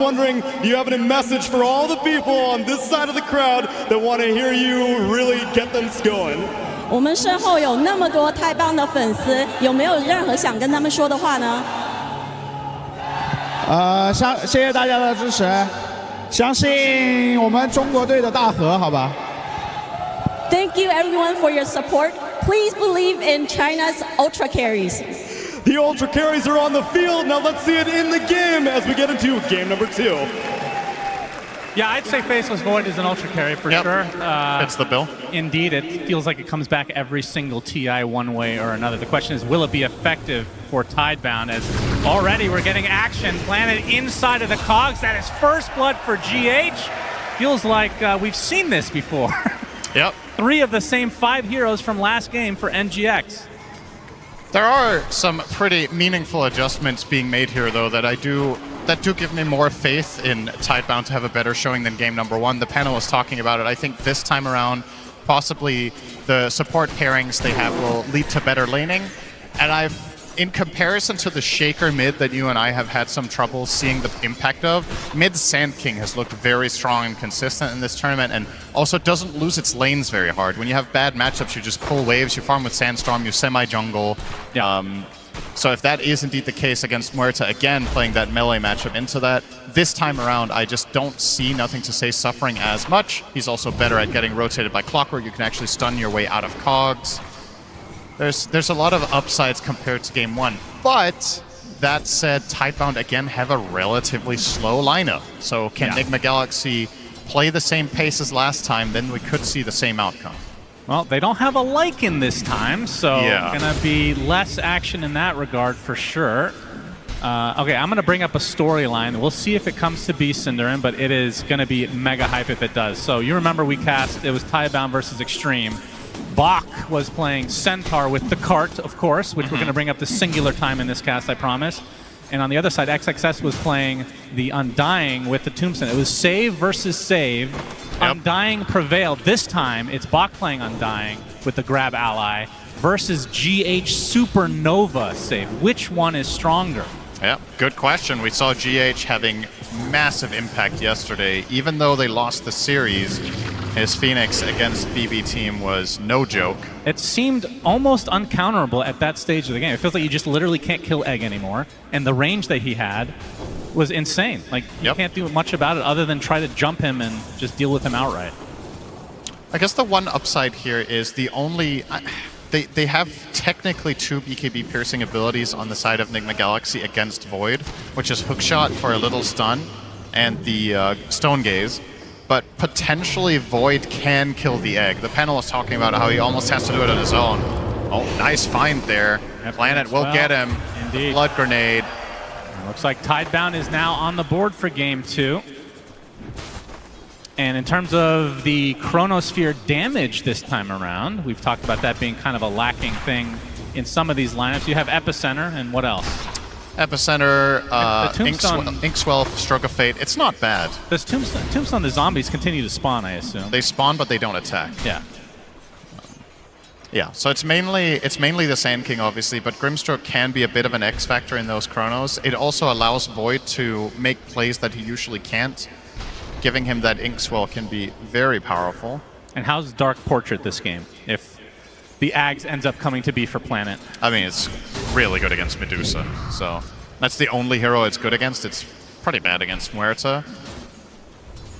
Wondering, do you have any message for all the people on this side of the crowd that want to hear you really get them going? 我们身后有那么多太棒的粉丝，有没有任何想跟他们说的话呢？谢谢大家的支持，相信我们中国队的大和，好吧。Thank you everyone for your support. Please believe in China's ultra carries. The ultra carries are on the field. Now let's see it in the game as we get into game number 2. Yeah, I'd say Faceless Void is an ultra carry for sure. It's the bill. Indeed, it feels like it comes back every single TI one way or another. The question is, will it be effective for Tidebound? As already we're getting action planted inside of the cogs. That is first blood for GH. Feels like we've seen this before. Yep. 3 of the same 5 heroes from last game for NGX. There are some pretty meaningful adjustments being made here, though, that do give me more faith in Tidebound to have a better showing than game number 1. The panel was talking about it. I think this time around, possibly the support pairings they have will lead to better laning. And in comparison to the Shaker mid that you and I have had some trouble seeing the impact of, mid Sand King has looked very strong and consistent in this tournament, and also doesn't lose its lanes very hard. When you have bad matchups, you just pull waves, you farm with Sandstorm, you semi-jungle. Yeah. So if that is indeed the case against Muerta, again, playing that melee matchup into that, this time around, I just don't see Nothing to Say suffering as much. He's also better at getting rotated by Clockwork. You can actually stun your way out of cogs. There's a lot of upsides compared to game 1. But that said, Tidebound again have a relatively slow lineup. So can Nigma Galaxy play the same pace as last time, then we could see the same outcome. Well, they don't have a Lycan this time, so gonna be less action in that regard for sure. Okay, I'm gonna bring up a storyline. We'll see if it comes to Beast Cinderin, but it is gonna be mega hype if it does. So you remember we cast, it was Tidebound versus Extreme. Bach was playing Centaur with the cart, of course, which we're going to bring up the singular time in this cast, I promise. And on the other side, XXS was playing the Undying with the Tombstone. It was save versus save. Yep. Undying prevailed. This time, it's Bach playing Undying with the grab ally versus GH Supernova save. Which one is stronger? Yeah, good question. We saw GH having massive impact yesterday. Even though they lost the series, his Phoenix against BB team was no joke. It seemed almost uncounterable at that stage of the game. It feels like you just literally can't kill Egg anymore. And the range that he had was insane. Like, you can't do much about it other than try to jump him and just deal with him outright. I guess the one upside here is the only... They have technically 2 BKB piercing abilities on the side of Nigma Galaxy against Void, which is Hookshot for a little stun and the Stone Gaze. But potentially Void can kill the Egg. The panel is talking about how he almost has to do it on his own. Oh, nice find there. Planet will get him. Indeed. Blood Grenade. Looks like Tidebound is now on the board for game 2. And in terms of the Chronosphere damage this time around, we've talked about that being kind of a lacking thing in some of these lineups. You have Epicenter, and what else? Epicenter, Tombstone, Inkswell, Stroke of Fate. It's not bad. Does Tombstone, the zombies continue to spawn, I assume? They spawn, but they don't attack. Yeah. Yeah, so it's mainly the Sand King, obviously, but Grimstroke can be a bit of an X factor in those Chronos. It also allows Void to make plays that he usually can't. Giving him that Inkswell can be very powerful. And how's Dark Portrait this game, if the Ags ends up coming to be for Planet? I mean, it's really good against Medusa, so that's the only hero it's good against. It's pretty bad against Muerta.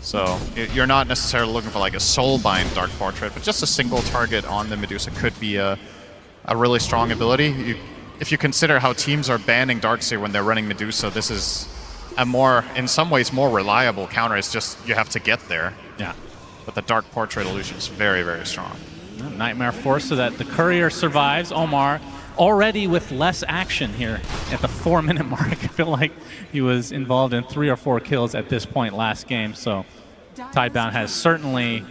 So you're not necessarily looking for like a Soulbind Dark Portrait, but just a single target on the Medusa could be a really strong ability. If you consider how teams are banning Darkseer when they're running Medusa, this is a more, in some ways, more reliable counter. It's just you have to get there. Yeah. But the Dark Portrait illusion is very, very strong. Nightmare Force so that the Courier survives. Omar already with less action here at the 4-minute mark. I feel like he was involved in 3 or 4 kills at this point last game. So Tidebound has certainly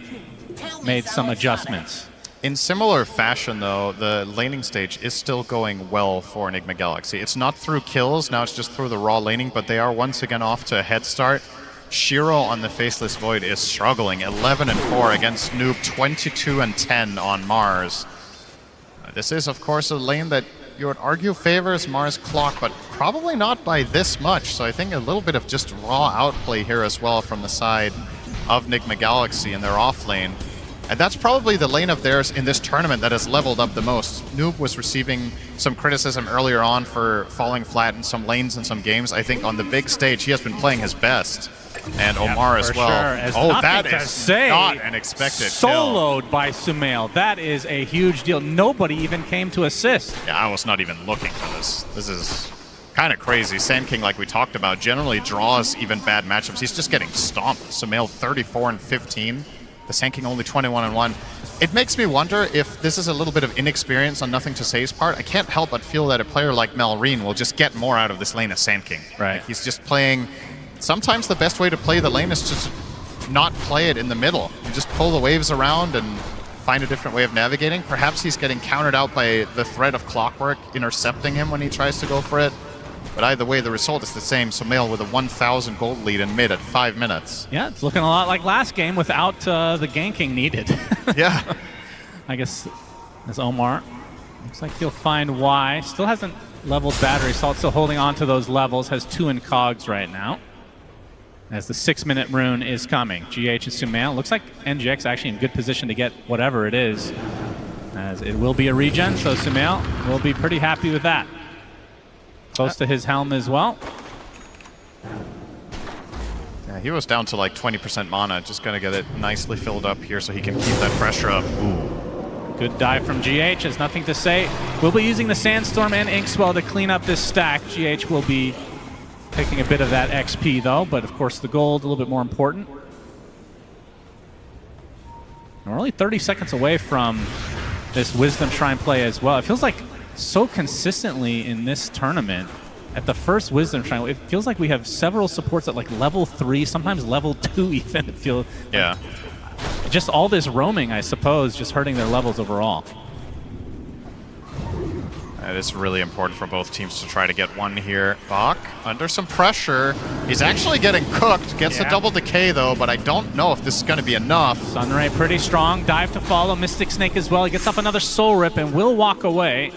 made some adjustments. In similar fashion, though, the laning stage is still going well for Nigma Galaxy. It's not through kills, now it's just through the raw laning, but they are once again off to a head start. Shiro on the Faceless Void is struggling, 11-4 against Noob, 22-10 on Mars. This is, of course, a lane that you would argue favors Mars Clock, but probably not by this much. So I think a little bit of just raw outplay here as well from the side of Nigma Galaxy in their off lane. And that's probably the lane of theirs in this tournament that has leveled up the most. Noob was receiving some criticism earlier on for falling flat in some lanes in some games. I think on the big stage, he has been playing his best. And Omar as well. Sure. Oh, that is not an expected soloed kill. by Sumail. That is a huge deal. Nobody even came to assist. Yeah, I was not even looking for this. This is kind of crazy. Sand King, like we talked about, generally draws even bad matchups. He's just getting stomped. Sumail 34 and 15. The Sand King only 21 and 1. It makes me wonder if this is a little bit of inexperience on Nothing to Say's part. I can't help but feel that a player like Malrine will just get more out of this lane as Sand King. Right. Like he's just playing. Sometimes the best way to play the lane is just not play it in the middle. You just pull the waves around and find a different way of navigating. Perhaps he's getting countered out by the threat of Clockwork intercepting him when he tries to go for it. But either way, the result is the same. Sumail with a 1,000 gold lead in mid at 5 minutes. Yeah, it's looking a lot like last game without the ganking needed. Yeah. I guess as Omar. Looks like he'll find Y. Still hasn't leveled Battery Salt. Still holding on to those levels. Has 2 in cogs right now. As the 6-minute rune is coming. GH and Sumail. Looks like NGX actually in good position to get whatever it is. As it will be a regen, so Sumail will be pretty happy with that. Close to his helm as well. Yeah, he was down to like 20% mana. Just going to get it nicely filled up here so he can keep that pressure up. Ooh. Good dive from GH. Has Nothing to Say. We'll be using the Sandstorm and Inkswell to clean up this stack. GH will be taking a bit of that XP though, but of course the gold a little bit more important. And we're only 30 seconds away from this Wisdom Shrine play as well. It feels like so consistently in this tournament, at the first Wisdom Shrine, it feels like we have several supports at like level 3, sometimes level 2 even. It feels yeah. Just all this roaming, I suppose, just hurting their levels overall. It is really important for both teams to try to get one here. Bach, under some pressure. He's actually getting cooked. Gets a double decay, though, but I don't know if this is going to be enough. Sunray pretty strong. Dive to follow. Mystic Snake as well. He gets off another Soul Rip and will walk away.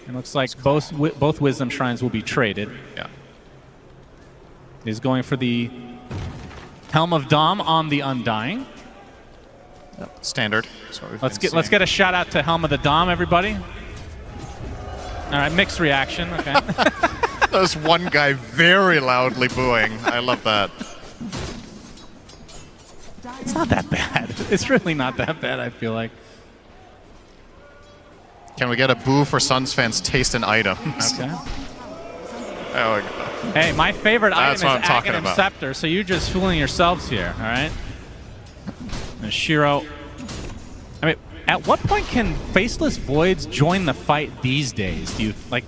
It looks like both Wisdom Shrines will be traded. Yeah. He's going for the Helm of Dom on the Undying. Standard. Let's get a shout out to Helm of the Dom, everybody. All right, mixed reaction. Okay. There's one guy very loudly booing. I love that. It's not that bad. It's really not that bad, I feel like. Can we get a boo for Suns fans taste an item? Okay. There we go. Hey, my favorite That's item what is I'm talking Aghanim about. Scepter, so you're just fooling yourselves here, all right? And Shiro. I mean, at what point can Faceless Voids join the fight these days? Do you, like,